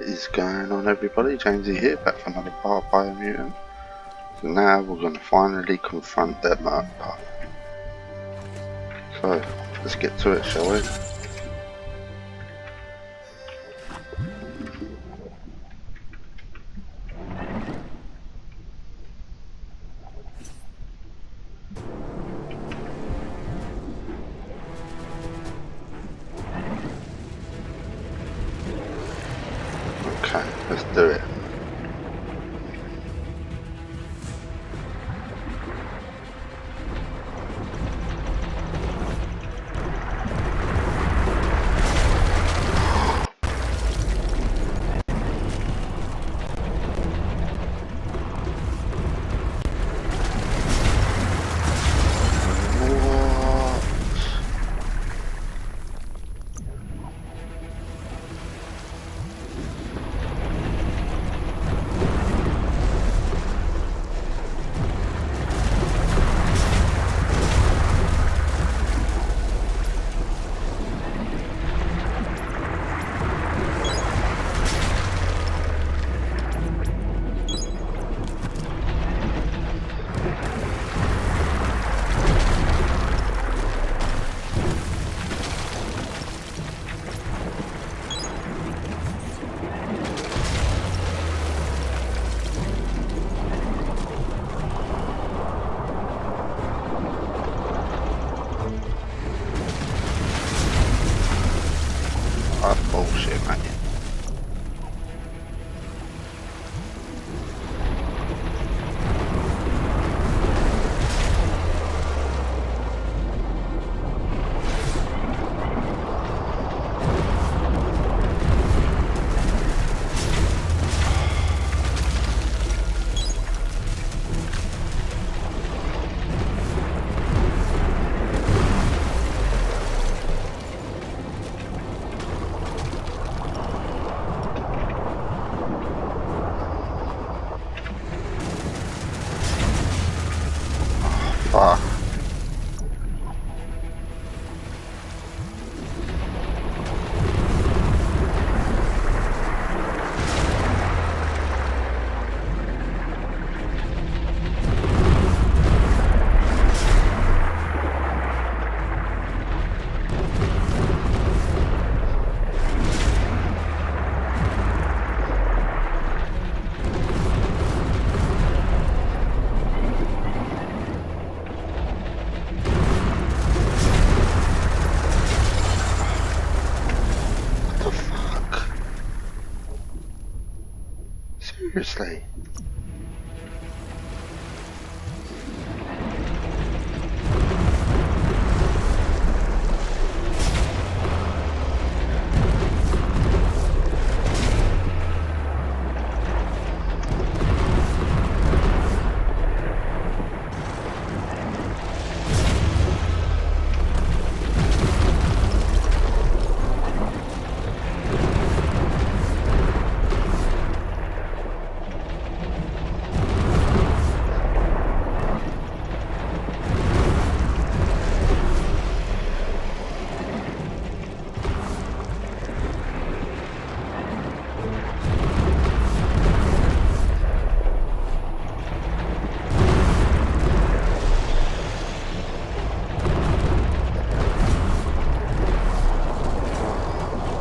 Is going on, everybody? Jameseyyy here, back for another part of BIOMUTANT. So now we're going to finally confront that Murk Puff. So let's get to it, shall we? Okay, let's do it. Bullshit, man. Fuck. Seriously?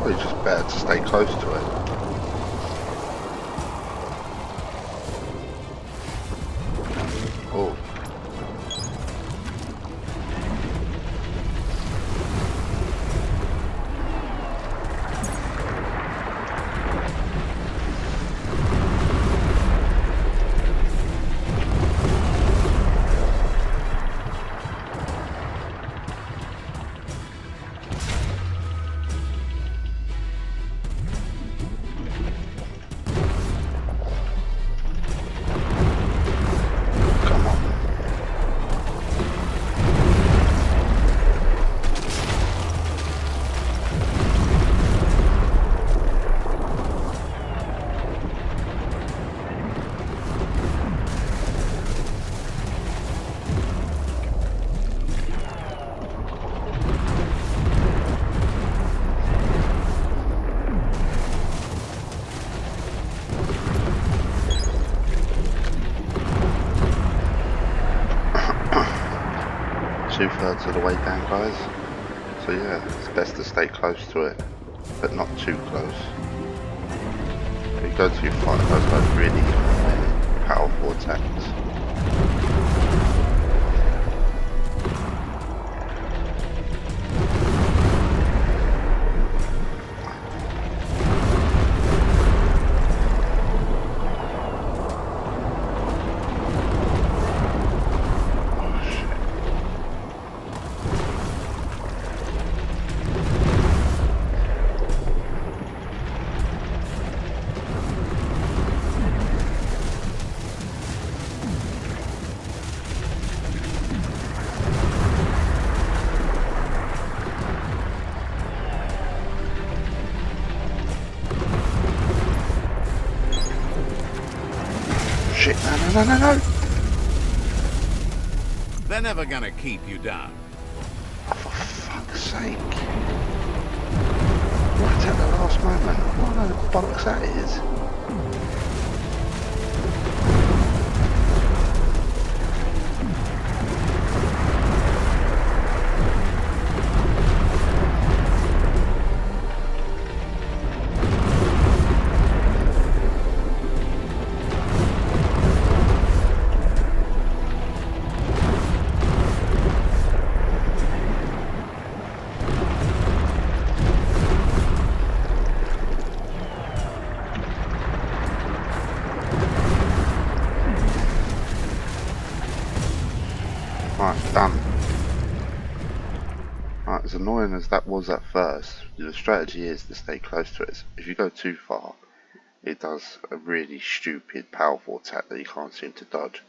Probably just better to stay close to it. Oh. 2/3 of the way down, guys. So yeah, it's best to stay close to it, but not too close. If you go too far, it does like really powerful attacks. Shit, no. They're never gonna keep you down. Oh, for fuck's sake. Right at the last moment. What the bollocks that is. Right, done. Right, as annoying as that was at first, the strategy is to stay close to it. If you go too far, it does a really stupid, powerful attack that you can't seem to dodge.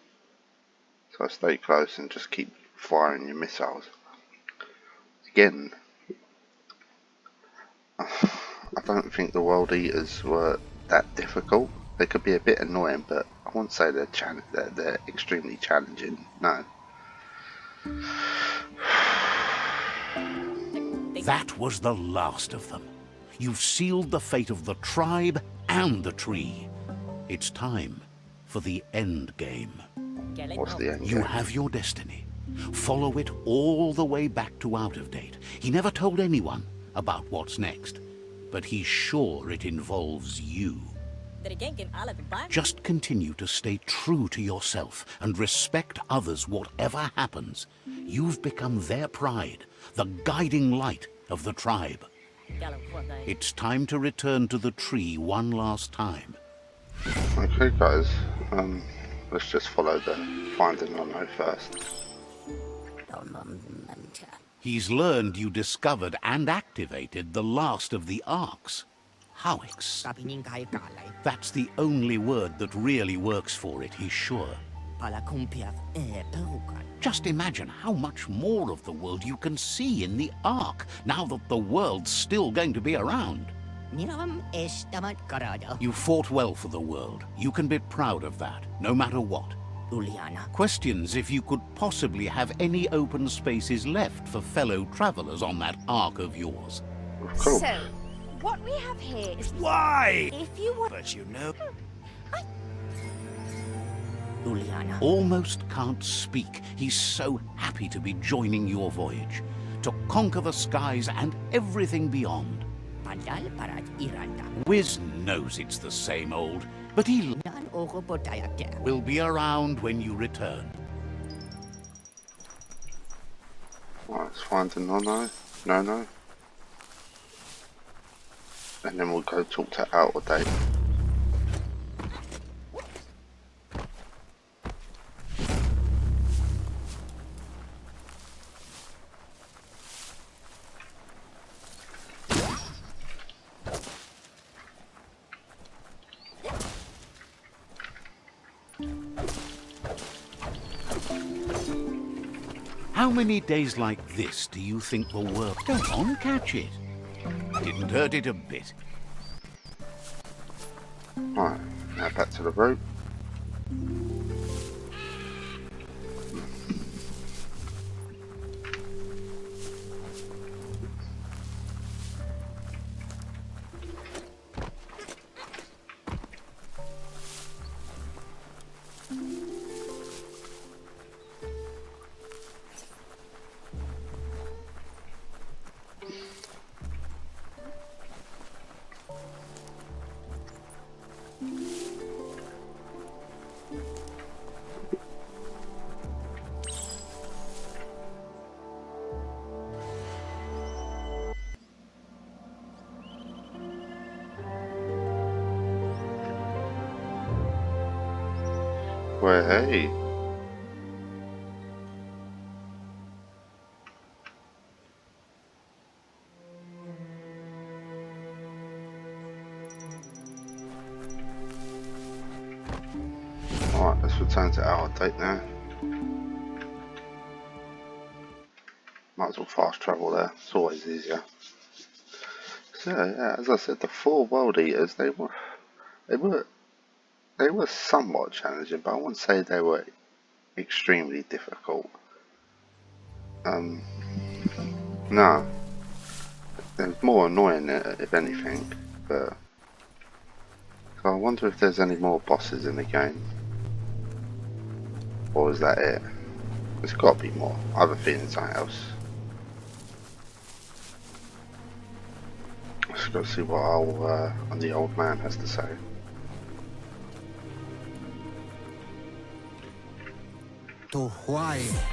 So stay close and just keep firing your missiles. Again, I don't think the World Eaters were that difficult. They could be a bit annoying, but I won't say they're extremely challenging. No. That was the last of them. You've sealed the fate of the tribe and the tree. It's time for the end game. What's the end game? You have your destiny. Follow it all the way back to Out of Date. He never told anyone about what's next, but he's sure it involves you. Just continue to stay true to yourself and respect others whatever happens. You've become their pride, the guiding light of the tribe. It's time to return to the tree one last time. Okay guys, let's just follow the Finding Nonno first. He's learned you discovered and activated the last of the arcs. How exciting. That's the only word that really works for it, he's sure. Just imagine how much more of the world you can see in the Ark, now that the world's still going to be around. You fought well for the world. You can be proud of that, no matter what. Questions if you could possibly have any open spaces left for fellow travelers on that Ark of yours. Cool. So, what we have here is... Why? If you want... But you know... Almost can't speak. He's so happy to be joining your voyage, to conquer the skies and everything beyond. Wiz knows it's the same old, but he will be around when you return. Right, let's find the Nonno. And then we'll go talk to Out of Date. How many days like this do you think the world... Go on, catch it. Didn't hurt it a bit. Right, now back to the rope. Well, hey. Alright, let's return to our date now. Might as well fast travel there, it's always easier. So yeah, as I said, the 4 world eaters, they were somewhat challenging, but I wouldn't say they were extremely difficult. No, it's more annoying if anything. But so I wonder if there's any more bosses in the game, or is that it? There's got to be more. I have a feeling something else. Let's go see what the old man has to say.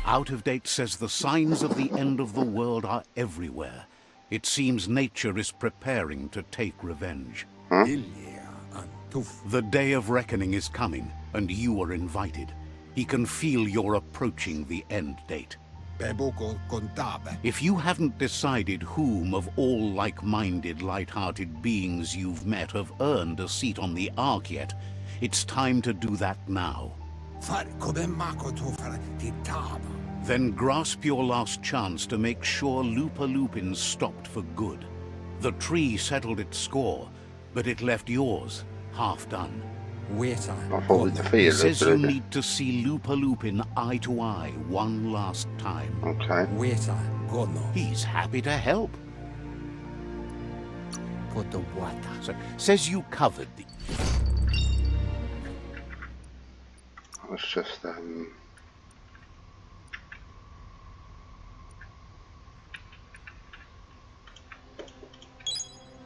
Out of Date says the signs of the end of the world are everywhere. It seems nature is preparing to take revenge. Huh? The day of reckoning is coming, and you are invited. He can feel you're approaching the end date. If you haven't decided whom of all like-minded, light-hearted beings you've met have earned a seat on the Ark yet, it's time to do that now. Then grasp your last chance to make sure Lupa-Lupin stopped for good. The tree settled its score, but it left yours half done. I thought we defeated He says you need to see Lupa-Lupin eye to eye one last time. Okay. He's happy to help. So, says you covered the... Let's just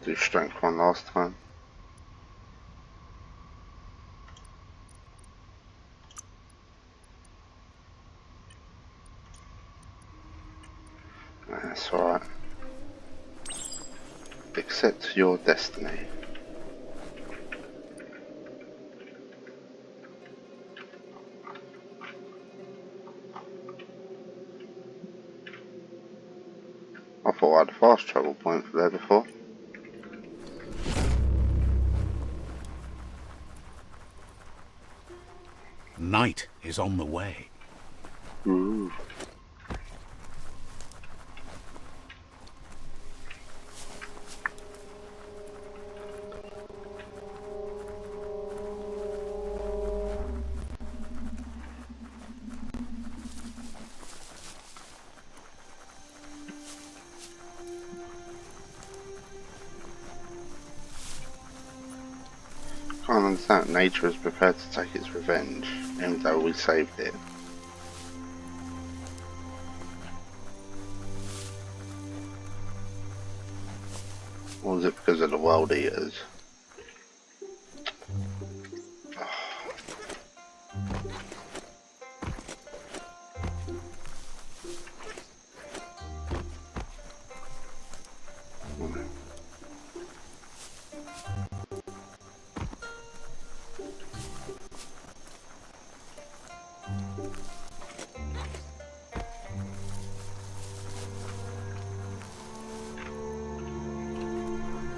do strength one last time. That's alright. Accept your destiny. I thought I had a fast travel point for there before. Night is on the way. Ooh. Can't understand. Nature is prepared to take its revenge, even though we saved it. Or is it because of the world eaters?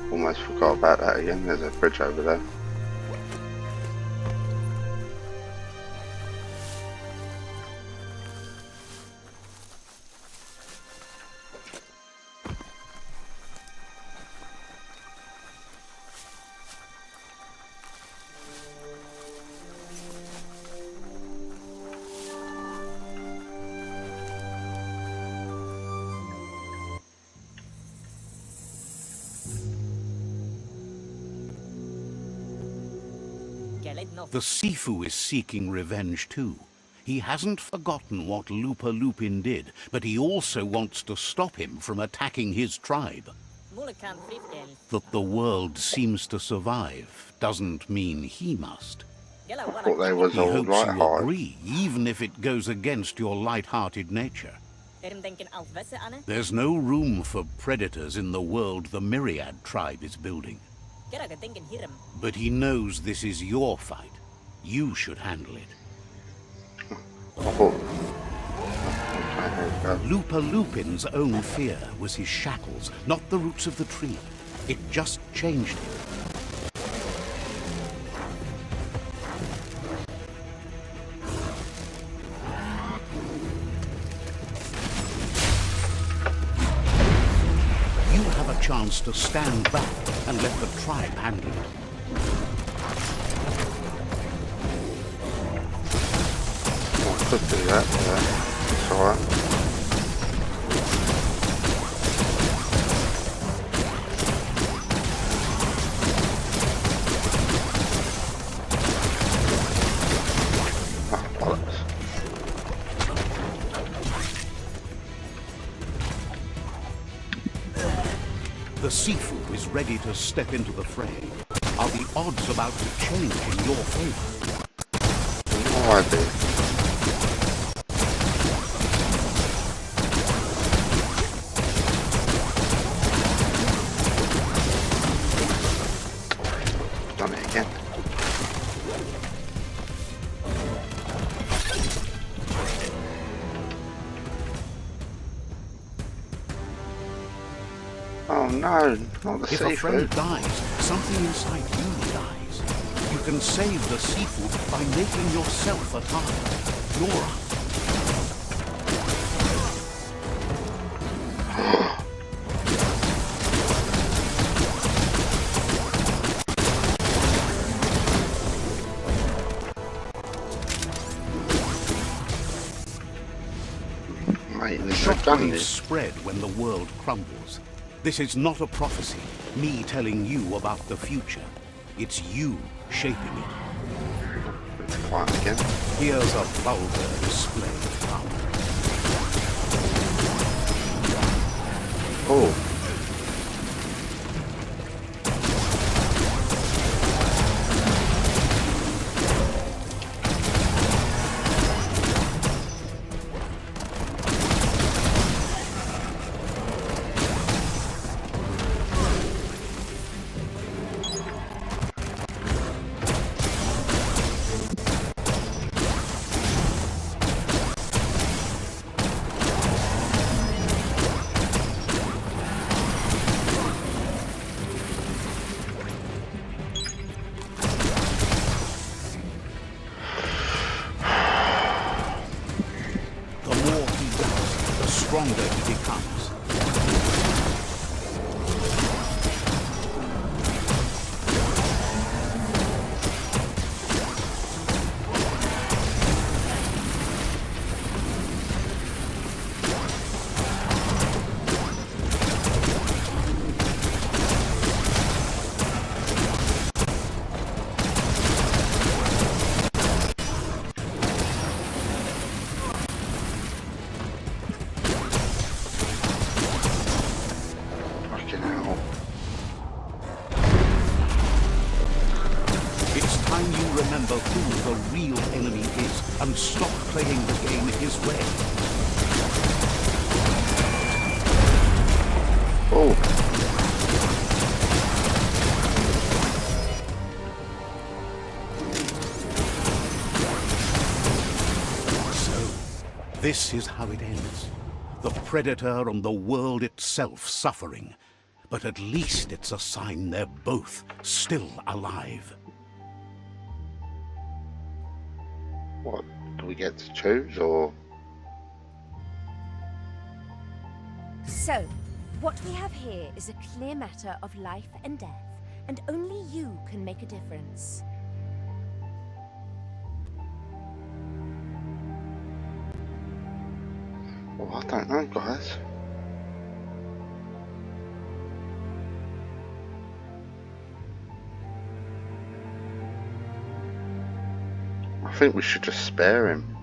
Almost forgot about that again. There's a bridge over there. The Sifu is seeking revenge too. He hasn't forgotten what Lupa-Lupin did, but he also wants to stop him from attacking his tribe. That the world seems to survive doesn't mean he must. I thought they was He all hopes right you hard. agree, even if it goes against your light-hearted nature. There's no room for predators in the world the Myriad tribe is building. But he knows this is your fight. You should handle it. I thought. Okay, Lupa-Lupin's own fear was his shackles, not the roots of the tree. It just changed him. You have a chance to stand back and let the tribe handle it. I could do that, yeah. It's alright. The seafood is ready to step into the fray. Are the odds about to change in your favor? No idea. Done it again. Oh no, not the If seafood. a friend dies, something inside you dies. You can save the seafood by making yourself a target. You're up. Mate, this is done Shockwaves this. spread when the world crumbles. This is not a prophecy, me telling you about the future. It's you shaping it. It's quiet again. Here's a vulgar display of power. Oh. Stronger he becomes. Remember who the real enemy is and stop playing the game his way. Oh. So, this is how it ends. The Predator and the world itself suffering. But at least it's a sign they're both still alive. What, do we get to choose, or? So, what we have here is a clear matter of life and death, and only you can make a difference. Well, I don't know, guys. I think we should just spare him.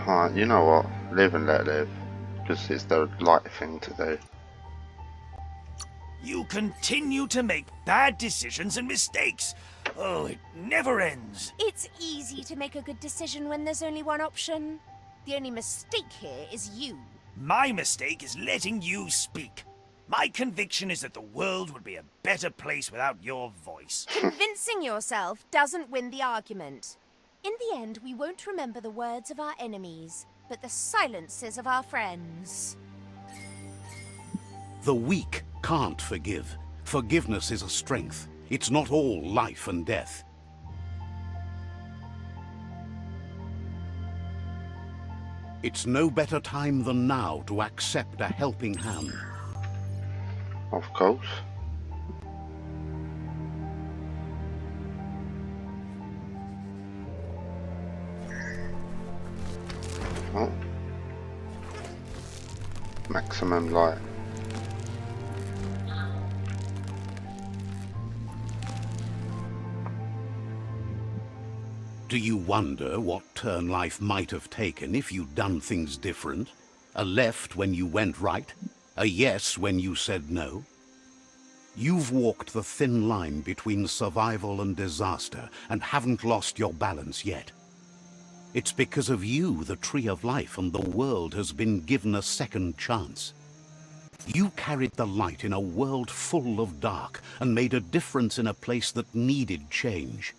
Alright, you know what? Live and let live. Because it's the right thing to do. You continue to make bad decisions and mistakes. Oh, it never ends. It's easy to make a good decision when there's only one option. The only mistake here is you. My mistake is letting you speak. My conviction is that the world would be a better place without your voice. Convincing yourself doesn't win the argument. In the end, we won't remember the words of our enemies, but the silences of our friends. The weak can't forgive. Forgiveness is a strength. It's not all life and death. It's no better time than now to accept a helping hand. Of course. Oh. Maximum light. Do you wonder what turn life might have taken if you'd done things different? A left when you went right? A yes when you said no? You've walked the thin line between survival and disaster and haven't lost your balance yet. It's because of you the Tree of Life and the world has been given a second chance. You carried the light in a world full of dark and made a difference in a place that needed change.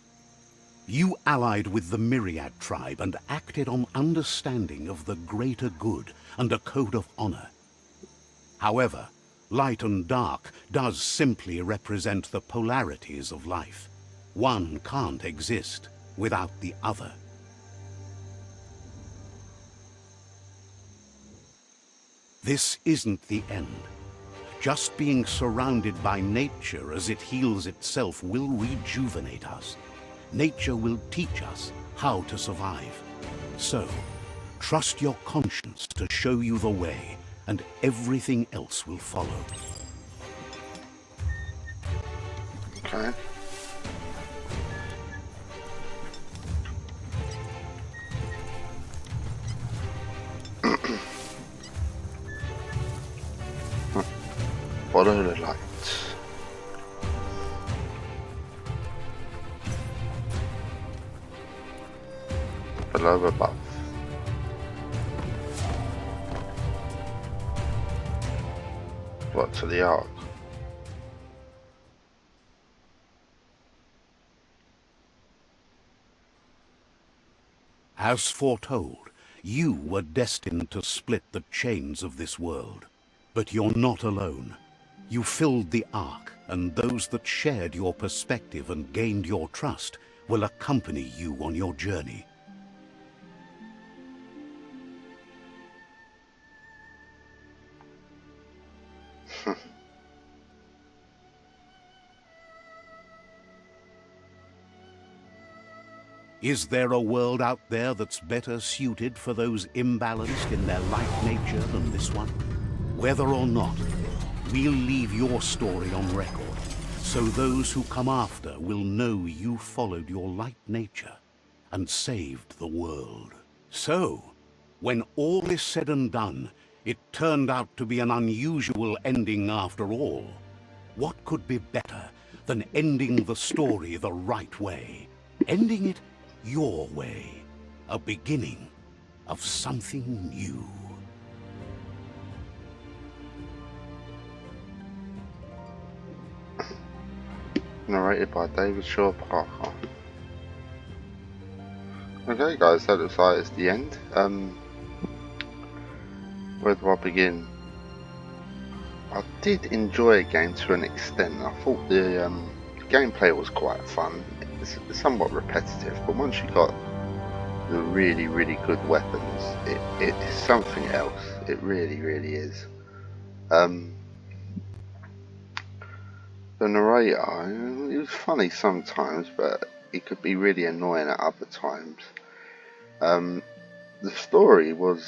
You allied with the Myriad tribe and acted on understanding of the greater good and a code of honor. However, light and dark does simply represent the polarities of life. One can't exist without the other. This isn't the end. Just being surrounded by nature as it heals itself will rejuvenate us. Nature will teach us how to survive. So, trust your conscience to show you the way, and everything else will follow. Okay. Follow the lights. Below above. What, to the ark? As foretold, you were destined to split the chains of this world. But you're not alone. You filled the ark, and those that shared your perspective and gained your trust will accompany you on your journey. Is there a world out there that's better suited for those imbalanced in their light nature than this one? Whether or not, we'll leave your story on record, so those who come after will know you followed your light nature and saved the world. So, when all is said and done, it turned out to be an unusual ending after all. What could be better than ending the story the right way? Ending it your way. A beginning of something new. Narrated by David Shaw Parker. Okay guys, that looks like it's the end. Where do I begin? I did enjoy a game to an extent. I thought the gameplay was quite fun. It's somewhat repetitive, but once you got the really, really good weapons, it is something else. It really, really is. The narrator, it was funny sometimes, but it could be really annoying at other times. The story was...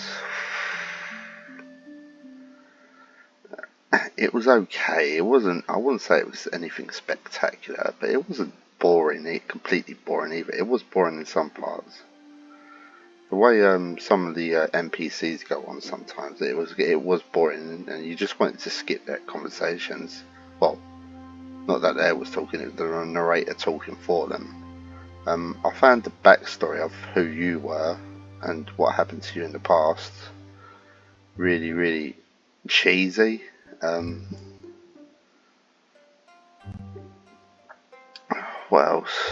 it was okay. It wasn't... I wouldn't say it was anything spectacular, but it wasn't boring, completely boring either. It was boring in some parts. The way some of the NPCs go on sometimes, it was boring, and you just wanted to skip their conversations. well, not that they was talking, it was the narrator talking for them. I found the backstory of who you were and what happened to you in the past really, really cheesy. What else?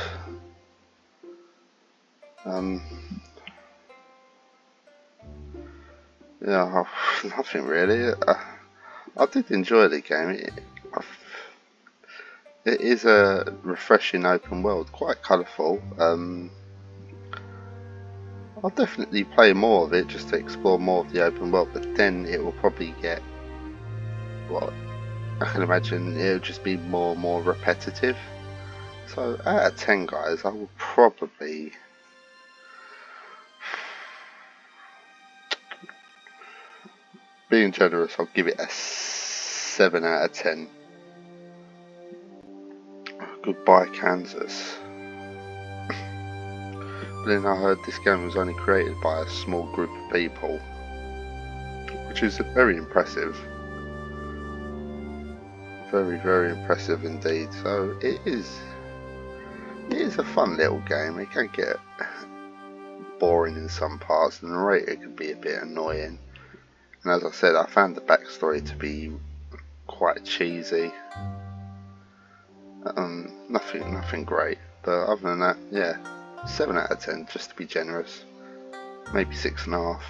Yeah, nothing really. I did enjoy the game. It is a refreshing open world, quite colourful. I'll definitely play more of it just to explore more of the open world, but then it will probably get, well, I can imagine it'll just be more and more repetitive. So out of 10 guys, I will probably, being generous, I'll give it a 7 out of 10. Goodbye Kansas. But then I heard this game was only created by a small group of people, which is very impressive. Very, very impressive indeed. So it is a fun little game. It can get boring in some parts, and the narrator can be a bit annoying. And as I said, I found the backstory to be quite cheesy. Nothing great, but other than that, yeah, 7 out of 10 just to be generous. Maybe 6.5.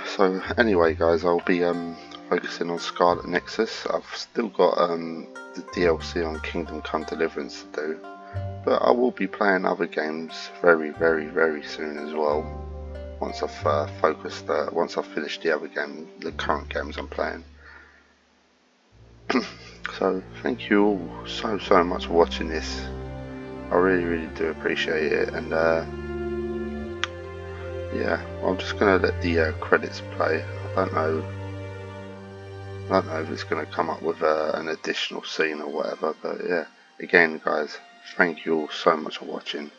So anyway, guys, I'll be focusing on SCARLET Nexus. I've still got the DLC on Kingdom Come Deliverance to do, but I will be playing other games very, very, very soon as well. Once I've once I've finished the other game, the current games I'm playing. So thank you all so much for watching this. I really, really do appreciate it, and yeah, I'm just gonna let the credits play. I don't know if it's gonna come up with an additional scene or whatever, but yeah. Again, guys, thank you all so much for watching.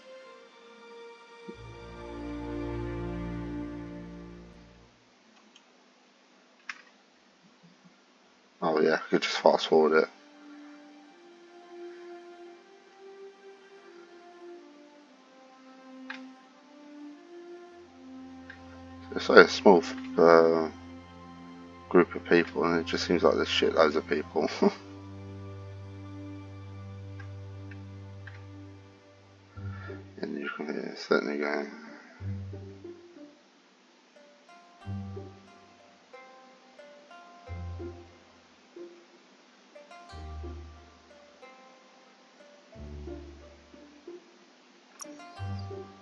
Oh yeah, I could just fast forward it. It's like a small group of people, and it just seems like there's shitloads of people. And you can hear it's certainly going.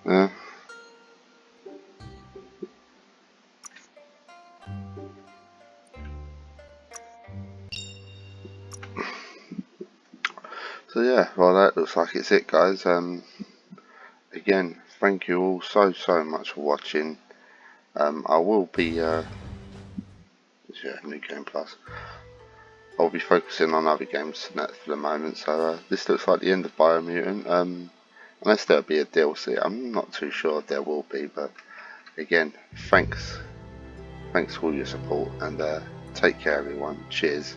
Yeah. So yeah, well that looks like it's it, guys. Again, thank you all so much for watching. I will be yeah, New Game Plus. I'll be focusing on other games for the moment. So this looks like the end of BIOMUTANT. Unless there'll be a DLC, I'm not too sure if there will be. But again, thanks for all your support, and take care, everyone. Cheers.